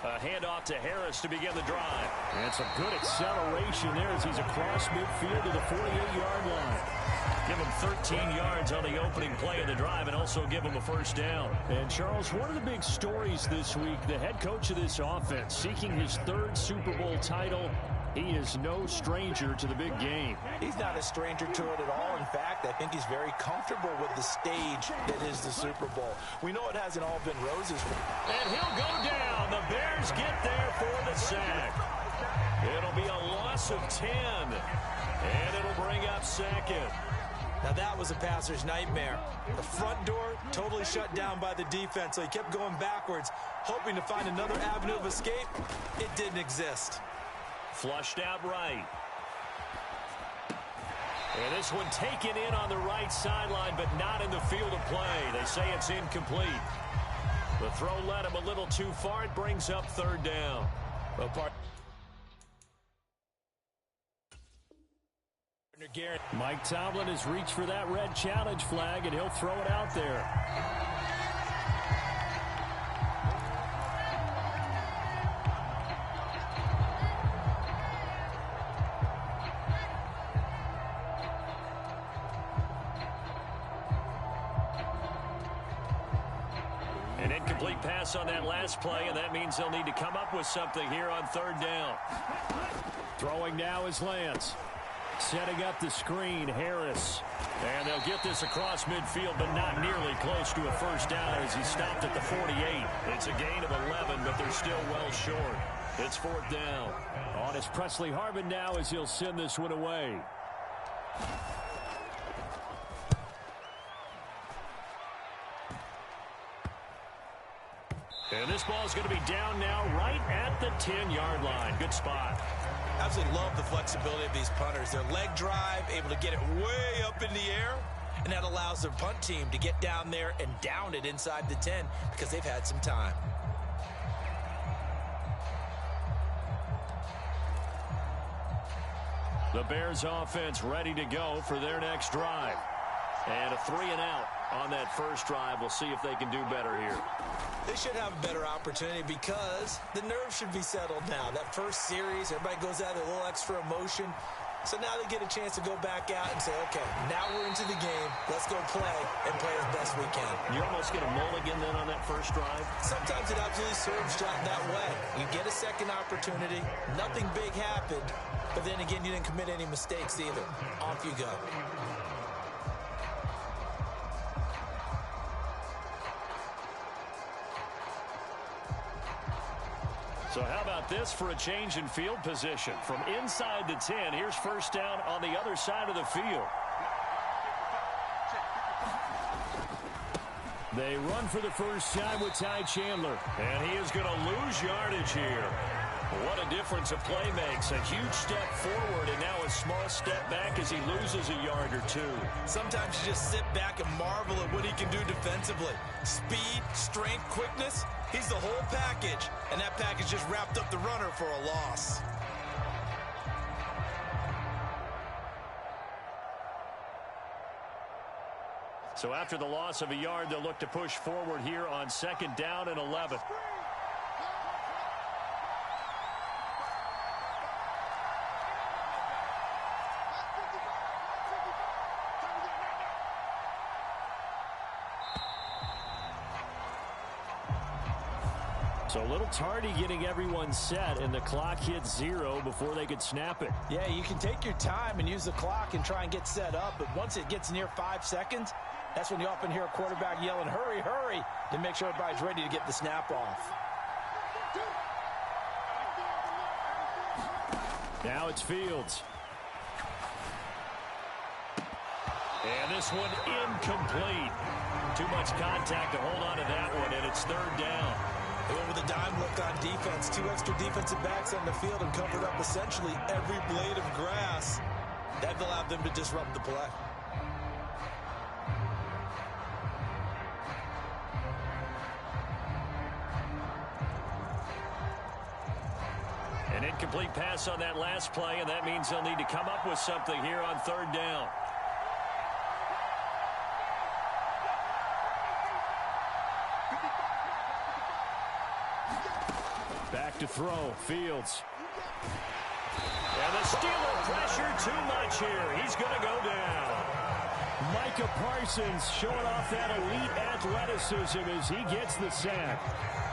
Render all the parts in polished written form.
A handoff to Harris to begin the drive. And some good acceleration there as he's across midfield to the 48-yard line. Give him 13 yards on the opening play of the drive and also give him a first down. And, Charles, one of the big stories this week, the head coach of this offense seeking his third Super Bowl title. He is no stranger to the big game. He's not a stranger to it at all. In fact, I think he's very comfortable with the stage that is the Super Bowl. We know it hasn't all been roses for him. And he'll go down. The Bears get there for the sack. It'll be a loss of 10. And it'll bring up second. Now that was a passer's nightmare. The front door totally shut down by the defense, so he kept going backwards, hoping to find another avenue of escape. It didn't exist. Flushed out right. And this one taken in on the right sideline, but not in the field of play. They say it's incomplete. The throw led him a little too far. It brings up third down. Mike Tomlin has reached for that red challenge flag, and he'll throw it out there. An incomplete pass on that last play, and that means they'll need to come up with something here on third down. Throwing now is Lance. Setting up the screen, Harris. And they'll get this across midfield, but not nearly close to a first down as he stopped at the 48. It's a gain of 11, but they're still well short. It's fourth down. On is Presley Harvin now as he'll send this one away. And this ball is going to be down now right at the 10-yard line. Good spot. Absolutely love the flexibility of these punters. Their leg drive, able to get it way up in the air, and that allows their punt team to get down there and down it inside the 10 because they've had some time. The Bears offense ready to go for their next drive. And a 3-and-out on that first drive. We'll see if they can do better here. They should have a better opportunity because the nerves should be settled now. That first series, everybody goes out with a little extra emotion. So now they get a chance to go back out and say, okay, now we're into the game. Let's go play and play as best we can. You almost get a mulligan then on that first drive? Sometimes it absolutely serves that way. You get a second opportunity. Nothing big happened. But then again, you didn't commit any mistakes either. Off you go. So how about this for a change in field position? From inside the 10, here's first down on the other side of the field. They run for the first time with Ty Chandler. And he is going to lose yardage here. What a difference a play makes. A huge step forward and now a small step back as he loses a yard or two. Sometimes you just sit back and marvel at what he can do defensively. Speed, strength, quickness. He's the whole package. And that package just wrapped up the runner for a loss. So after the loss of a yard, they'll look to push forward here on second down and 11. So a little tardy getting everyone set, and the clock hits 0 before they could snap it. Yeah, you can take your time and use the clock and try and get set up, but once it gets near 5 seconds, that's when you often hear a quarterback yelling, hurry, hurry, to make sure everybody's ready to get the snap off. Now it's Fields. And this one incomplete. Too much contact to hold on to that one, and it's third down. They went with a dime look on defense. 2 extra defensive backs on the field and covered up essentially every blade of grass. That allowed them to disrupt the play. An incomplete pass on that last play, and that means they'll need to come up with something here on third down. Back to throw. Fields. And the Steeler pressure too much here. He's going to go down. Micah Parsons showing off that elite athleticism as he gets the sack.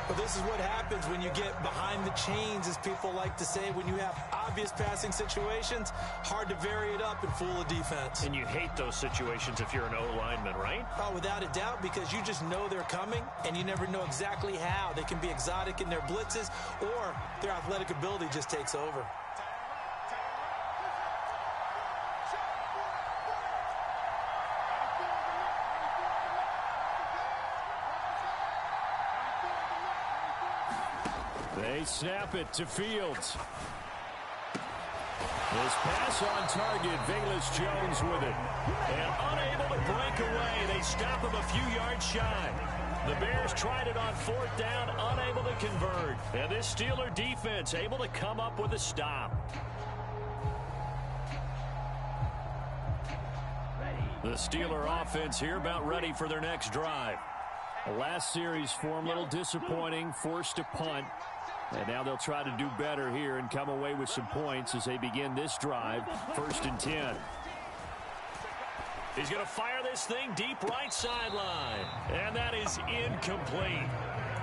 But this is what happens when you get behind the chains, as people like to say. When you have obvious passing situations, hard to vary it up and fool a defense. And you hate those situations if you're an O-lineman, right? Oh, without a doubt, because you just know they're coming, and you never know exactly how. They can be exotic in their blitzes, or their athletic ability just takes over. They snap it to Fields. This pass on target, Velus Jones with it. And unable to break away. They stop him a few yards shy. The Bears tried it on 4th down, unable to convert. And this Steeler defense able to come up with a stop. The Steeler offense here about ready for their next drive. The last series for them, a little disappointing, forced to punt. And now they'll try to do better here and come away with some points as they begin this drive. 1st and 10. He's going to fire this thing deep right sideline. And that is incomplete.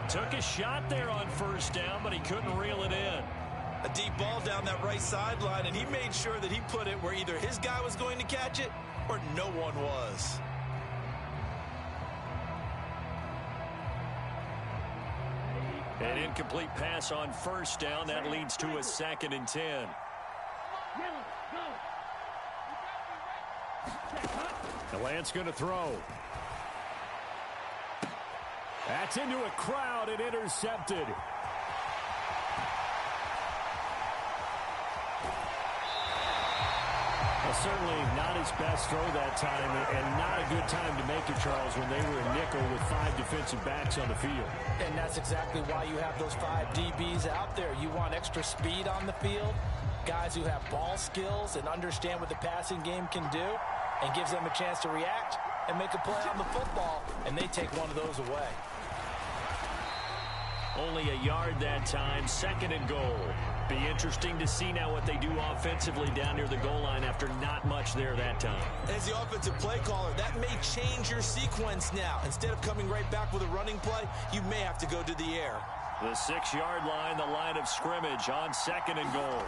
Took a shot there on 1st down, but he couldn't reel it in. A deep ball down that right sideline, and he made sure that he put it where either his guy was going to catch it or no one was. An incomplete pass on 1st down. That leads to a 2nd and 10. The Lance going to throw. That's into a crowd and intercepted. Well, certainly not his best throw that time, and not a good time to make it, Charles, when they were a nickel with 5 defensive backs on the field. And that's exactly why you have those 5 DBs out there. You want extra speed on the field, guys who have ball skills and understand what the passing game can do, and gives them a chance to react and make a play on the football, and they take one of those away. Only a yard that time, 2nd and goal. Be interesting to see now what they do offensively down near the goal line after not much there that time. As the offensive play caller, that may change your sequence now. Instead of coming right back with a running play, you may have to go to the air. The 6-yard line, the line of scrimmage on 2nd and goal.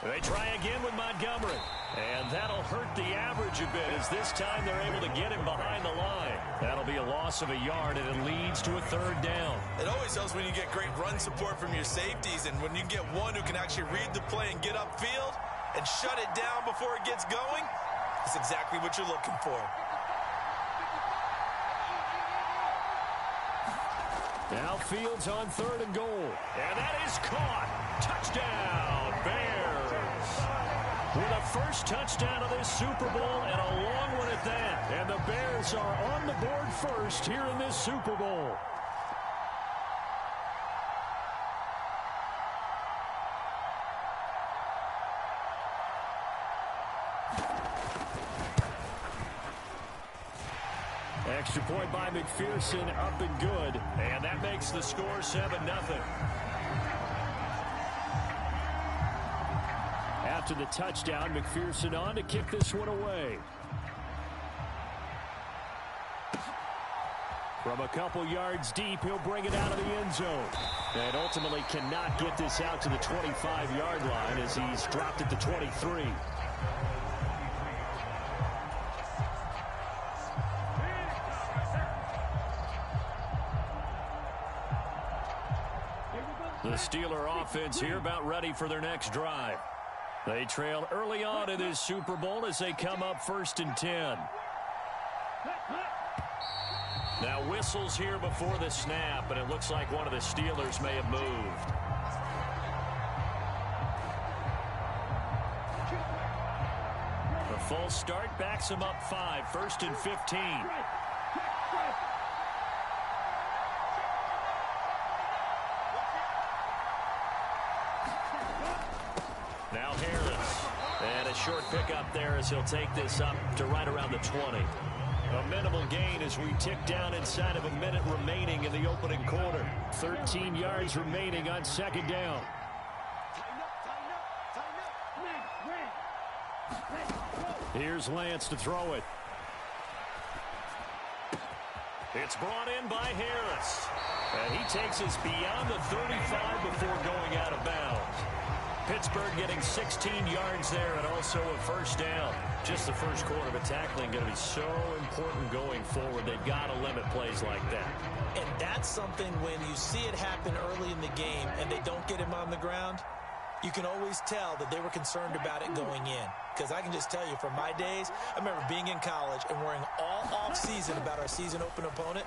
They try again with Montgomery. And that'll hurt the average a bit as this time they're able to get him behind the line. That'll be a loss of a yard, and it leads to a 3rd down. It always helps when you get great run support from your safeties, and when you get one who can actually read the play and get upfield and shut it down before it gets going, that's exactly what you're looking for. Now Fields on 3rd and goal. And that is caught. Touchdown, Bears. With a first touchdown of this Super Bowl and a long one at that. And the Bears are on the board first here in this Super Bowl. Extra point by McPherson, up and good. And that makes the score 7-0. After the touchdown, McPherson on to kick this one away. From a couple yards deep, he'll bring it out of the end zone. And ultimately cannot get this out to the 25-yard line as he's dropped at the 23. The Steeler offense here about ready for their next drive. They trail early on in this Super Bowl as they come up 1st and 10. Now whistles here before the snap, and it looks like one of the Steelers may have moved. The full start backs them up 5, 1st and 15. Now Harris. And a short pickup there as he'll take this up to right around the 20. A minimal gain as we tick down inside of a minute remaining in the opening quarter. 13 yards remaining on second down. Here's Lance to throw it. It's brought in by Harris. And he takes us beyond the 35 before going out of bounds. Pittsburgh getting 16 yards there and also a first down. Just the first quarter, but tackling going to be so important going forward. They've got to limit plays like that. And that's something when you see it happen early in the game and they don't get him on the ground, you can always tell that they were concerned about it going in. Because I can just tell you from my days, I remember being in college and worrying all off-season about our season open opponent,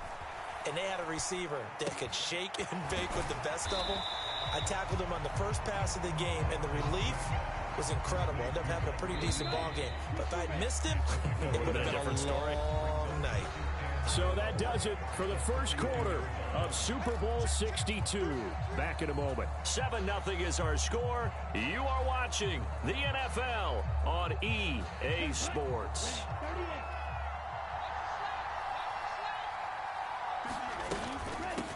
and they had a receiver that could shake and bake with the best of them. I tackled him on the first pass of the game, and the relief was incredible. I ended up having a pretty decent ball game. But if I'd missed him, it would have been a different story. Long night. So that does it for the first quarter of Super Bowl 62. Back in a moment. 7-0 is our score. You are watching the NFL on EA Sports.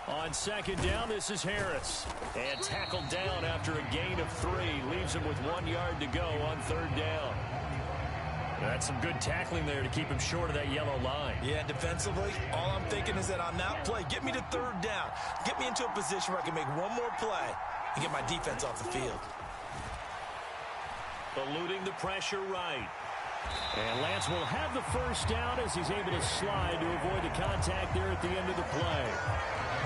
On second down, this is Harris. And tackled down after a gain of 3. Leaves him with 1 yard to go on third down. That's some good tackling there to keep him short of that yellow line. Yeah, defensively, all I'm thinking is that on that play, get me to third down. Get me into a position where I can make one more play and get my defense off the field. Eluding the pressure right. And Lance will have the first down as he's able to slide to avoid the contact there at the end of the play.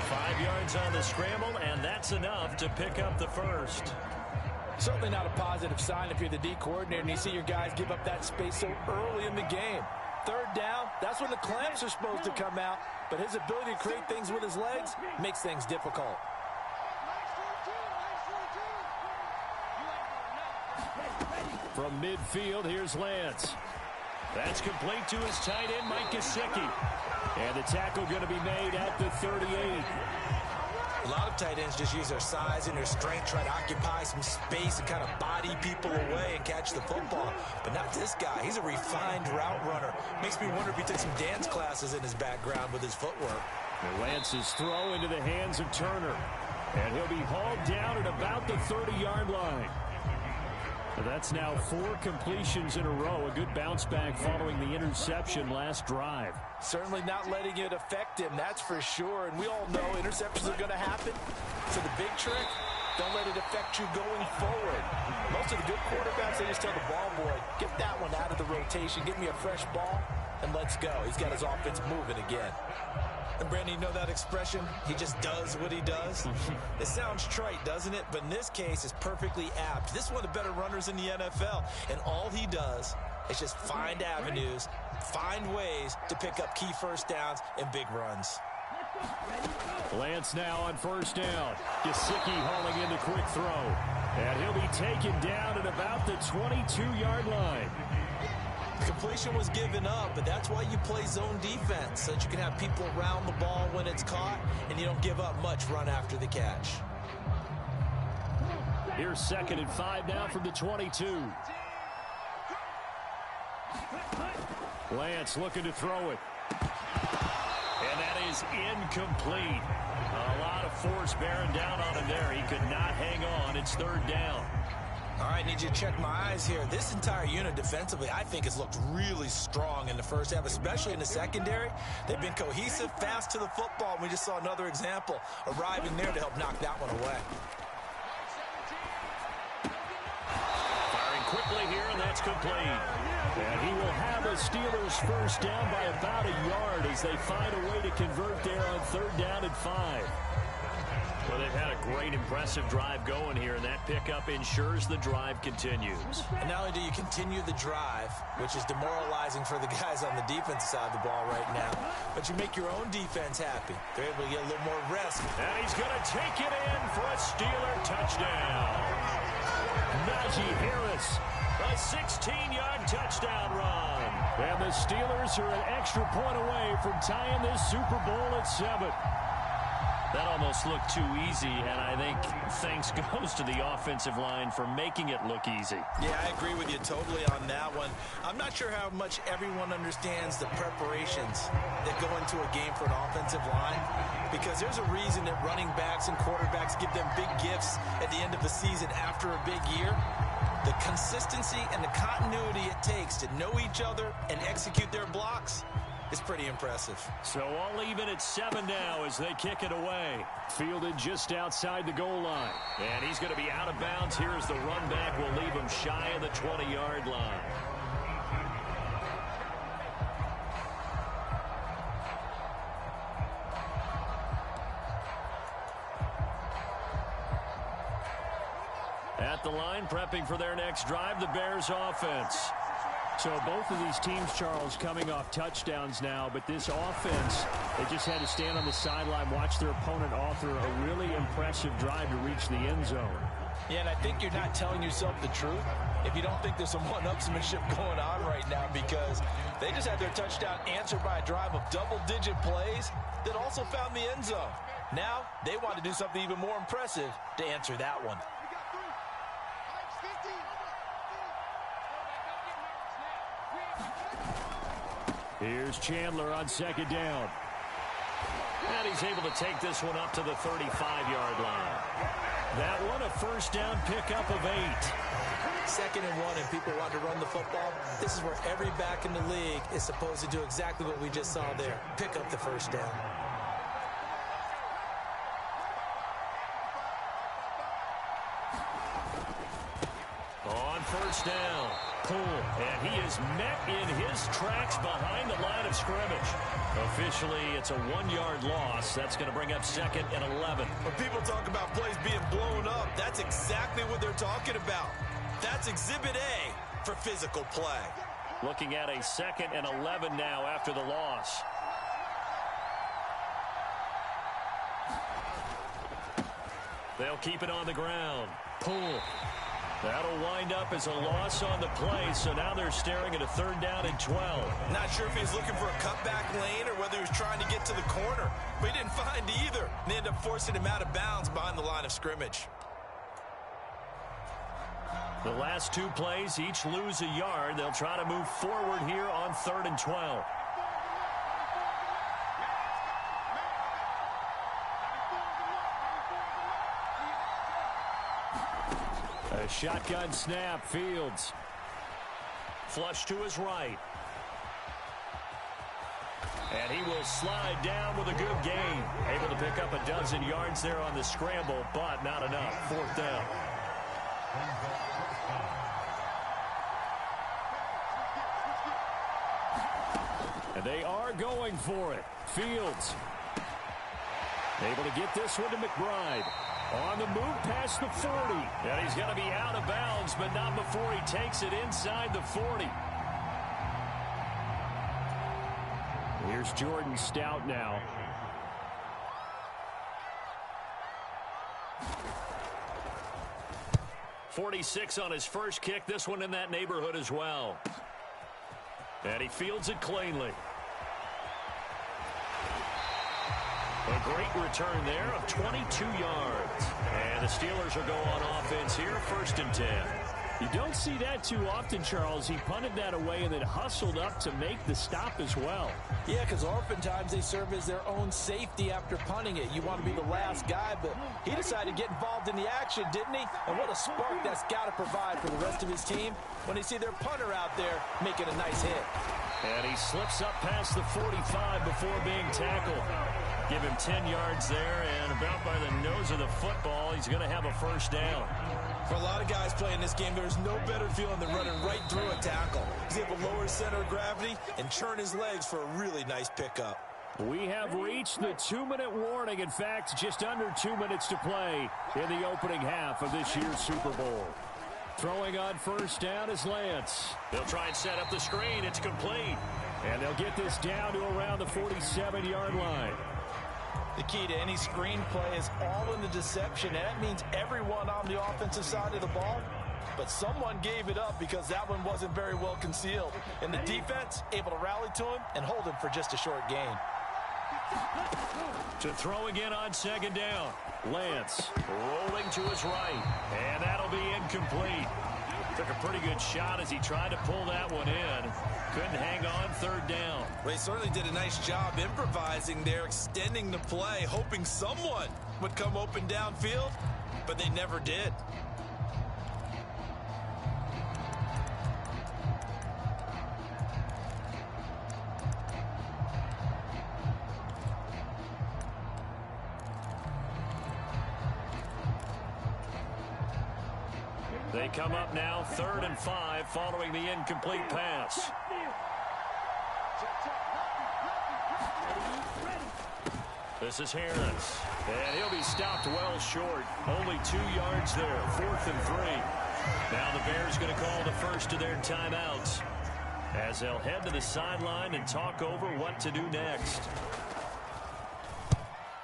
5 yards on the scramble, and that's enough to pick up the first. Certainly not a positive sign if you're the D coordinator and you see your guys give up that space so early in the game. Third down, that's when the clamps are supposed to come out, but his ability to create things with his legs makes things difficult. From midfield, here's Lance. That's complete to his tight end, Mike Gesicki. And the tackle going to be made at the 38. A lot of tight ends just use their size and their strength, try to occupy some space and kind of body people away and catch the football. But not this guy. He's a refined route runner. Makes me wonder if he took some dance classes in his background with his footwork. And Lance's throw into the hands of Turner. And he'll be hauled down at about the 30-yard line. So that's now 4 completions in a row. A good bounce back following the interception last drive. Certainly not letting it affect him, that's for sure. And we all know interceptions are going to happen. So the big trick, don't let it affect you going forward. Most of the good quarterbacks, they just tell the ball boy, get that one out of the rotation, get me a fresh ball, and let's go. He's got his offense moving again. And Brandon, you know that expression? He just does what he does. It sounds trite, doesn't it? But in this case, it's perfectly apt. This is one of the better runners in the NFL. And all he does is just find avenues, find ways to pick up key first downs and big runs. Lance now on first down. Gesicki hauling in the quick throw. And he'll be taken down at about the 22-yard line. Completion was given up, but that's why you play zone defense, so that you can have people around the ball when it's caught, and you don't give up much run after the catch. Here's 2nd and 5 now from the 22. Lance looking to throw it. And that is incomplete. A lot of force bearing down on him there. He could not hang on. It's third down. All right, need you to check my eyes here. This entire unit defensively, I think, has looked really strong in the first half, especially in the secondary. They've been cohesive, fast to the football. We just saw another example arriving there to help knock that one away. Firing quickly here, and that's complete. And he will have a Steelers first down by about a yard as they find a way to convert there on third down and 5. Well, they've had a great, impressive drive going here, and that pickup ensures the drive continues. And not only do you continue the drive, which is demoralizing for the guys on the defensive side of the ball right now, but you make your own defense happy. They're able to get a little more rest. And he's going to take it in for a Steeler touchdown. Najee Harris, a 16-yard touchdown run. And the Steelers are an extra point away from tying this Super Bowl at 7. That almost looked too easy, and I think thanks goes to the offensive line for making it look easy. Yeah, I agree with you totally on that one. I'm not sure how much everyone understands the preparations that go into a game for an offensive line, because there's a reason that running backs and quarterbacks give them big gifts at the end of the season after a big year. The consistency and the continuity it takes to know each other and execute their blocks is pretty impressive. So all even at 7 now as they kick it away. Fielded just outside the goal line. And he's going to be out of bounds. Here's the run back. Will leave him shy of the 20-yard line. At the line, prepping for their next drive, the Bears offense. So both of these teams, Charles, coming off touchdowns now, but this offense, they just had to stand on the sideline, watch their opponent author a really impressive drive to reach the end zone. Yeah, and I think you're not telling yourself the truth if you don't think there's some one-upsmanship going on right now, because they just had their touchdown answered by a drive of double-digit plays that also found the end zone. Now they want to do something even more impressive to answer that one. Here's Chandler on second down. And he's able to take this one up to the 35-yard line. That one a first down pickup of 8. 2nd and 1 and people want to run the football. This is where every back in the league is supposed to do exactly what we just saw there. Pick up the first down. On first down. Pull, and he is met in his tracks behind the line of scrimmage. Officially, it's a 1-yard loss. That's going to bring up 2nd and 11. When people talk about plays being blown up, that's exactly what they're talking about. That's Exhibit A for physical play. Looking at a 2nd and 11 now after the loss. They'll keep it on the ground. Pull. That'll wind up as a loss on the play, so now they're staring at a 3rd down and 12. Not sure if he was looking for a cutback lane or whether he was trying to get to the corner, but he didn't find either. And they ended up forcing him out of bounds behind the line of scrimmage. The last 2 plays, each lose a yard. They'll try to move forward here on 3rd and 12. A shotgun snap, Fields. Flush to his right. And he will slide down with a good gain. Able to pick up a dozen yards there on the scramble, but not enough. 4th down. And they are going for it. Fields able to get this one to McBride. On the move past the 40. And he's going to be out of bounds, but not before he takes it inside the 40. Here's Jordan Stout now. .46 on his first kick. This one in that neighborhood as well. And he fields it cleanly. A great return there of 22 yards. And the Steelers are going on offense here, 1st and 10. You don't see that too often, Charles. He punted that away and then hustled up to make the stop as well. Yeah, because oftentimes they serve as their own safety after punting it. You want to be the last guy, but he decided to get involved in the action, didn't he? And what a spark that's got to provide for the rest of his team when they see their punter out there making a nice hit. And he slips up past the 45 before being tackled. Give him 10 yards there, and about by the nose of the football, he's going to have a first down. For a lot of guys playing this game, there's no better feeling than running right through a tackle. He's able to lower his center of gravity and churn his legs for a really nice pickup. We have reached the 2-minute warning. In fact, just under 2 minutes to play in the opening half of this year's Super Bowl. Throwing on first down is Lance. They'll try and set up the screen. It's complete. And they'll get this down to around the 47-yard line. The key to any screen play is all in the deception, and that means everyone on the offensive side of the ball. But someone gave it up because that one wasn't very well concealed. And the defense able to rally to him and hold him for just a short gain. To throw again on second down. Lance rolling to his right. And that'll be incomplete. Took a pretty good shot as he tried to pull that one in. Couldn't hang on third down. Well, he certainly did a nice job improvising there, extending the play, hoping someone would come open downfield, but they never did. They come up now 3rd and 5 following the incomplete pass. This is Harris. And he'll be stopped well short. Only 2 yards there. 4th and 3. Now the Bears going to call the first of their timeouts as they'll head to the sideline and talk over what to do next.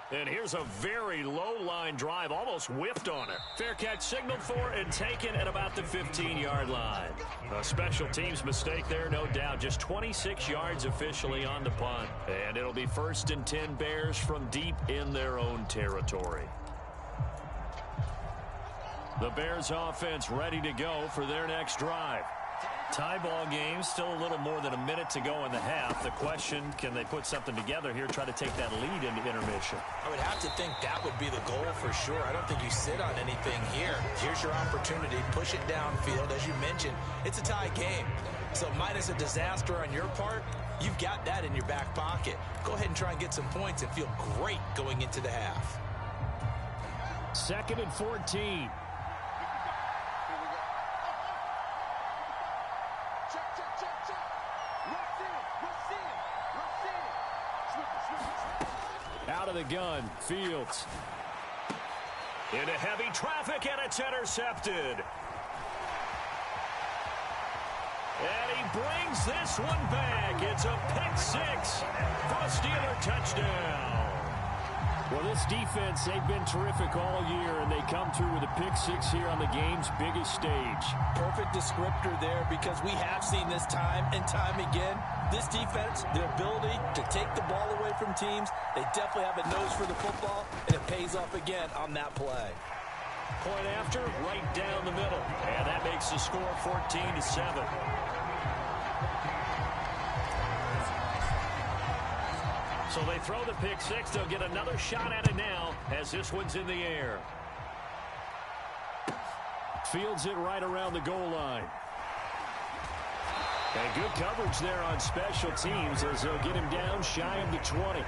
And here's a very low-line drive, almost whiffed on it. Fair catch signaled for and taken at about the 15-yard line. A special teams mistake there, no doubt. Just 26 yards officially on the punt. And it'll be 1st and 10 Bears from deep in their own territory. The Bears offense ready to go for their next drive. Tie ball game, still a little more than a minute to go in the half. The question, can they put something together here, try to take that lead into intermission? I would have to think that would be the goal for sure. I don't think you sit on anything here. Here's your opportunity. Push it downfield. As you mentioned, it's a tie game. So minus a disaster on your part, you've got that in your back pocket. Go ahead and try and get some points and feel great going into the half. 2nd and 14. Out of the gun, Fields. Into heavy traffic, and it's intercepted. And he brings this one back. It's a pick-6 for a Steeler touchdown. Well, this defense, they've been terrific all year, and they come through with a pick-6 here on the game's biggest stage. Perfect descriptor there, because we have seen this time and time again. This defense, their ability to take the ball away from teams, they definitely have a nose for the football, and it pays off again on that play. Point after, right down the middle. And that makes the score 14-7. So they throw the pick-6. They'll get another shot at it now as this one's in the air. Fields it right around the goal line. And good coverage there on special teams as they'll get him down shy of the 20.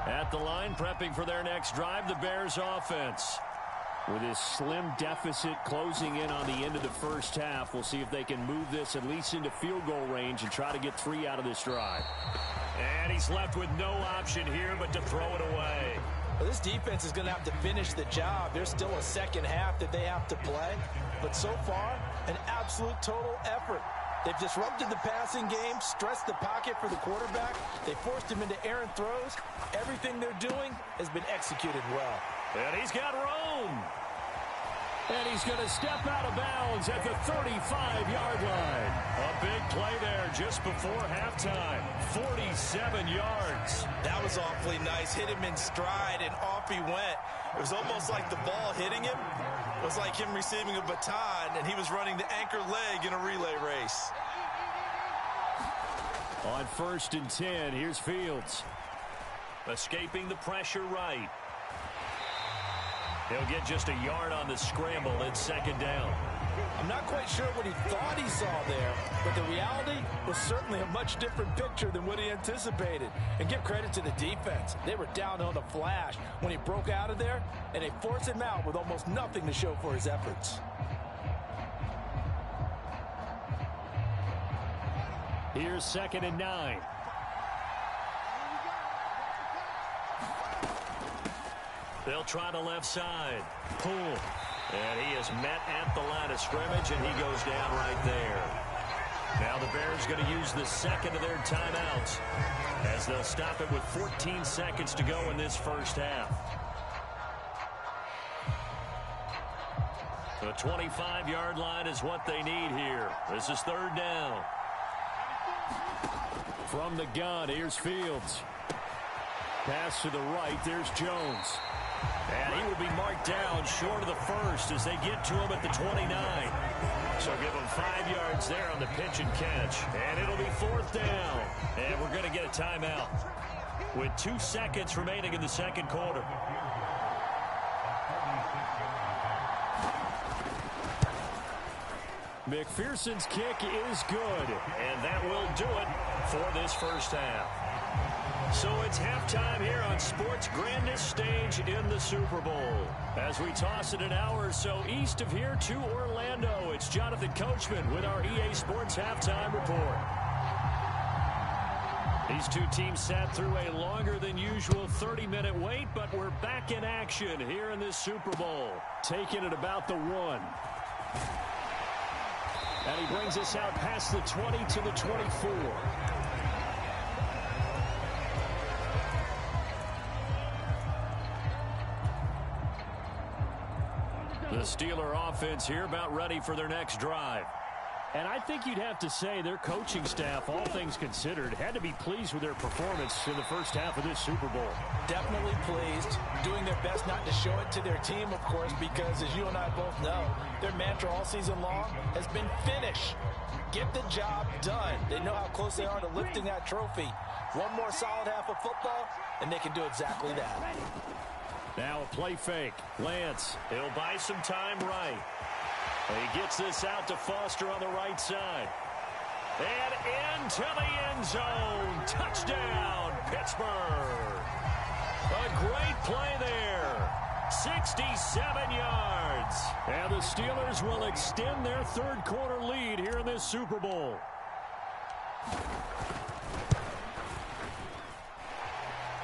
At the line, prepping for their next drive, the Bears offense. With his slim deficit closing in on the end of the first half, we'll see if they can move this at least into field goal range and try to get 3 out of this drive. And he's left with no option here but to throw it away. Well, this defense is going to have to finish the job. There's still a second half that they have to play. But so far, an absolute total effort. They've disrupted the passing game, stressed the pocket for the quarterback. They forced him into errant throws. Everything they're doing has been executed well. And he's got room. And he's going to step out of bounds at the 35-yard line. A big play there just before halftime. 47 yards. That was awfully nice. Hit him in stride, and off he went. It was almost like the ball hitting him. It was like him receiving a baton, and he was running the anchor leg in a relay race. On 1st and 10, here's Fields. Escaping the pressure right. He'll get just a yard on the scramble. It's 2nd down. I'm not quite sure what he thought he saw there, but the reality was certainly a much different picture than what he anticipated. And give credit to the defense. They were down on the flash when he broke out of there, and they forced him out with almost nothing to show for his efforts. Here's 2nd and 9. They'll try the left side. Pull. And he is met at the line of scrimmage, and he goes down right there. Now the Bears going to use the second of their timeouts as they'll stop it with 14 seconds to go in this first half. The 25-yard line is what they need here. This is third down. From the gun, here's Fields. Pass to the right, there's Jones. And he will be marked down short of the first as they get to him at the 29. So give him 5 yards there on the pitch and catch. And it'll be fourth down. And we're going to get a timeout with 2 seconds remaining in the second quarter. McPherson's kick is good. And that will do it for this first half. So it's halftime here on sports' grandest stage in the Super Bowl. As we toss it an hour or so east of here to Orlando, it's Jonathan Coachman with our EA Sports Halftime Report. These two teams sat through a longer than usual 30-minute wait, but we're back in action here in this Super Bowl. Taking it about the 1. And he brings us out past the 20 to the 24. The Steeler offense here about ready for their next drive. And I think you'd have to say their coaching staff, all things considered, had to be pleased with their performance in the first half of this Super Bowl. Definitely pleased, doing their best not to show it to their team, of course, because as you and I both know, their mantra all season long has been finish. Get the job done. They know how close they are to lifting that trophy. One more solid half of football, and they can do exactly that. Now a play fake. Lance. He'll buy some time right. He gets this out to Foster on the right side. And into the end zone. Touchdown, Pittsburgh. A great play there. 67 yards. And the Steelers will extend their third quarter lead here in this Super Bowl.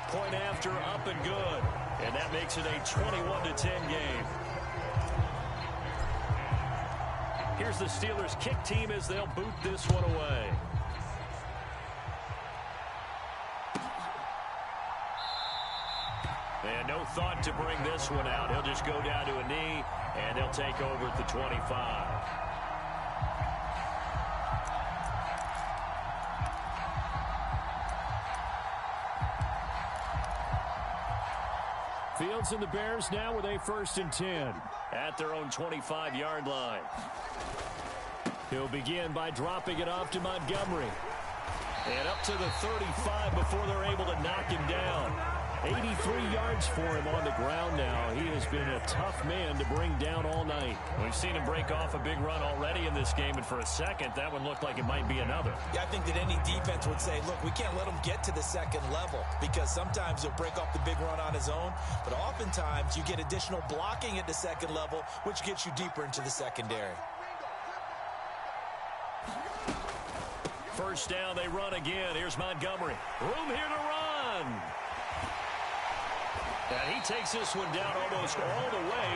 Point after, up and good. And that makes it a 21-10 game. Here's the Steelers kick team as they'll boot this one away. And no thought to bring this one out. He'll just go down to a knee, and they'll take over at the 25. Fields and the Bears now with a 1st and 10. At their own 25-yard line. He'll begin by dropping it off to Montgomery. And up to the 35 before they're able to knock him down. 83 yards for him on the ground now. He has been a tough man to bring down all night. We've seen him break off a big run already in this game, and for a second, that one looked like it might be another. Yeah, I think that any defense would say, look, we can't let him get to the second level because sometimes he'll break off the big run on his own, but oftentimes you get additional blocking at the second level, which gets you deeper into the secondary. First down, they run again. Here's Montgomery. Room here to run. And he takes this one down almost all the way